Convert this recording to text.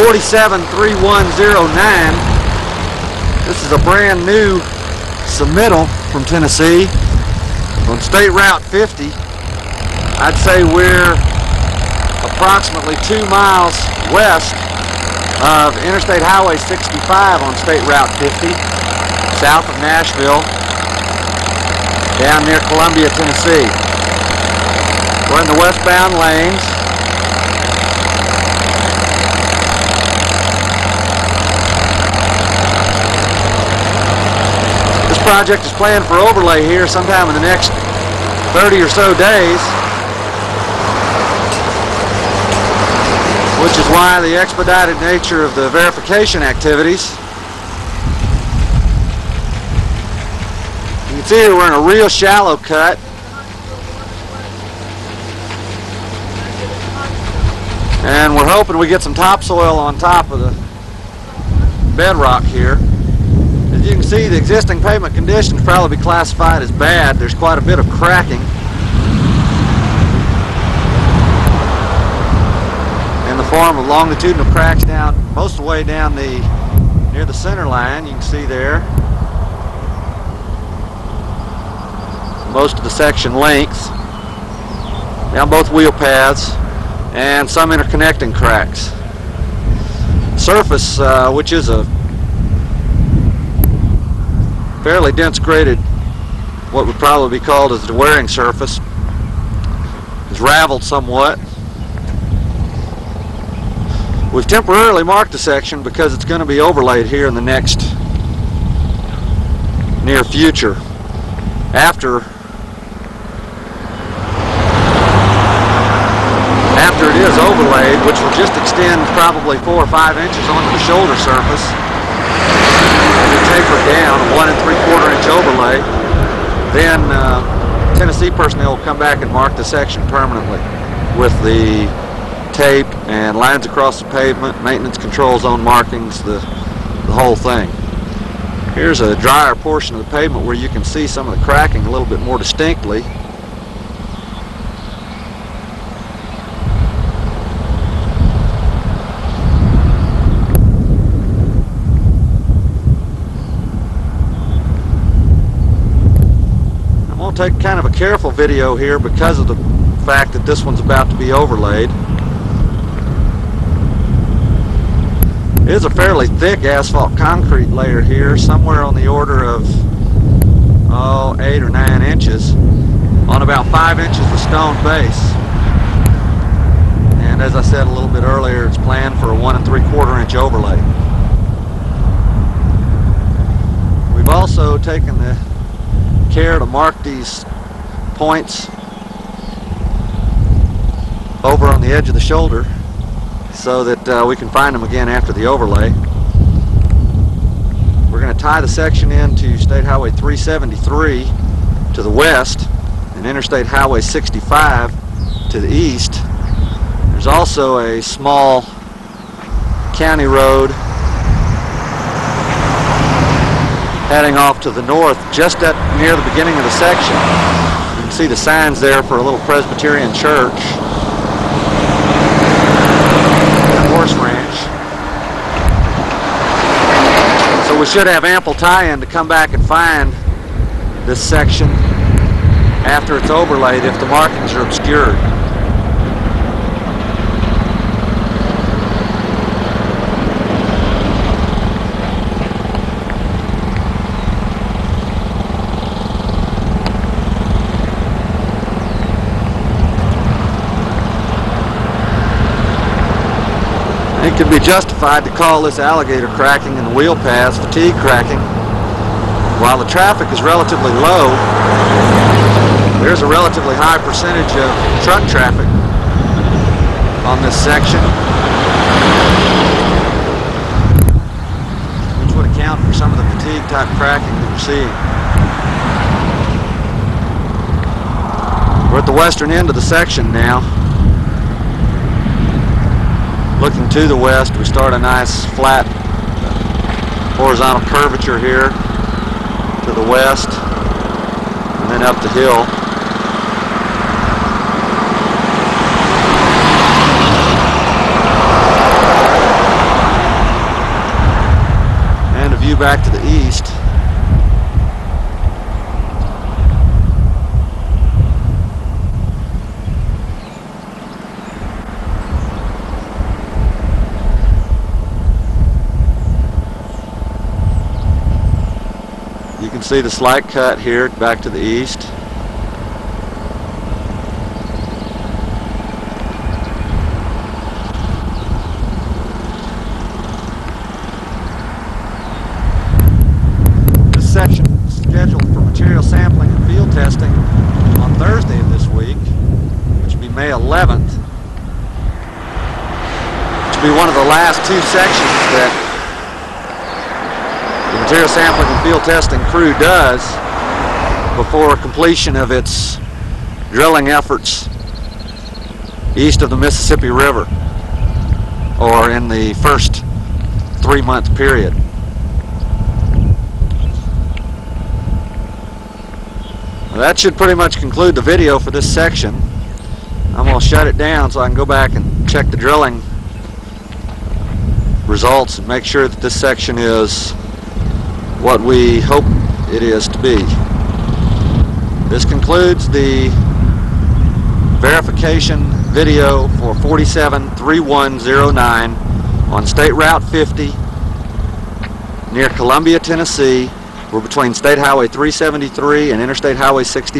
473109. This is a brand new submittal from Tennessee on State Route 50. I'd say we're approximately 2 miles west of Interstate Highway 65 on State Route 50, south of Nashville, down near Columbia, Tennessee. We're in the westbound lanes. This project is planned for overlay here sometime in the next 30 or so days, which is why the expedited nature of the verification activities. You can see here we're in a real shallow cut. And we're hoping we get some topsoil on top of the bedrock here. As you can see, the existing pavement conditions probably be classified as bad. There's quite a bit of cracking in the form of longitudinal cracks down most of the way down near the center line. You can see there most of the section length down both wheel paths, and some interconnecting cracks. Surface, which is a fairly dense graded, what would probably be called as the wearing surface, is raveled somewhat. We've temporarily marked the section because it's going to be overlaid here in the next near future. After it is overlaid, which will just extend probably 4 or 5 inches onto the shoulder surface, and taper down a 1 3/4 inch overlay, then Tennessee personnel will come back and mark the section permanently with the tape and lines across the pavement, maintenance control zone markings, the whole thing. Here's a drier portion of the pavement where you can see some of the cracking a little bit more distinctly. I'm going to take kind of a careful video here because of the fact that this one's about to be overlaid. It is a fairly thick asphalt concrete layer here, somewhere on the order of 8 or 9 inches on about 5 inches of stone base. And as I said a little bit earlier, it's planned for a 1 3/4 inch overlay. We've also taken the care to mark these points over on the edge of the shoulder so that we can find them again after the overlay. We're going to tie the section into State Highway 373 to the west and Interstate Highway 65 to the east. There's also a small county road heading off to the north just near the beginning of the section. You can see the signs there for a little Presbyterian church. Horse ranch. So we should have ample tie-in to come back and find this section after it's overlaid if the markings are obscured. It could be justified to call this alligator cracking in the wheel paths fatigue cracking. While the traffic is relatively low, there's a relatively high percentage of truck traffic on this section, which would account for some of the fatigue type cracking that we're seeing. We're at the western end of the section now. Looking to the west, we start a nice flat horizontal curvature here to the west and then up the hill. back to the east. You can see the slight cut here back to the east. This section is scheduled for material sampling and field testing on Thursday of this week, which will be May 11th. Which will be one of the last two sections that the material sampling and field testing crew does before completion of its drilling efforts east of the Mississippi River, or in the first 3-month period. Well, that should pretty much conclude the video for this section. I'm going to shut it down so I can go back and check the drilling results and make sure that this section is what we hope it is to be. This concludes the verification video for 473109 on State Route 50 near Columbia, Tennessee. We're between State Highway 373 and Interstate Highway 65.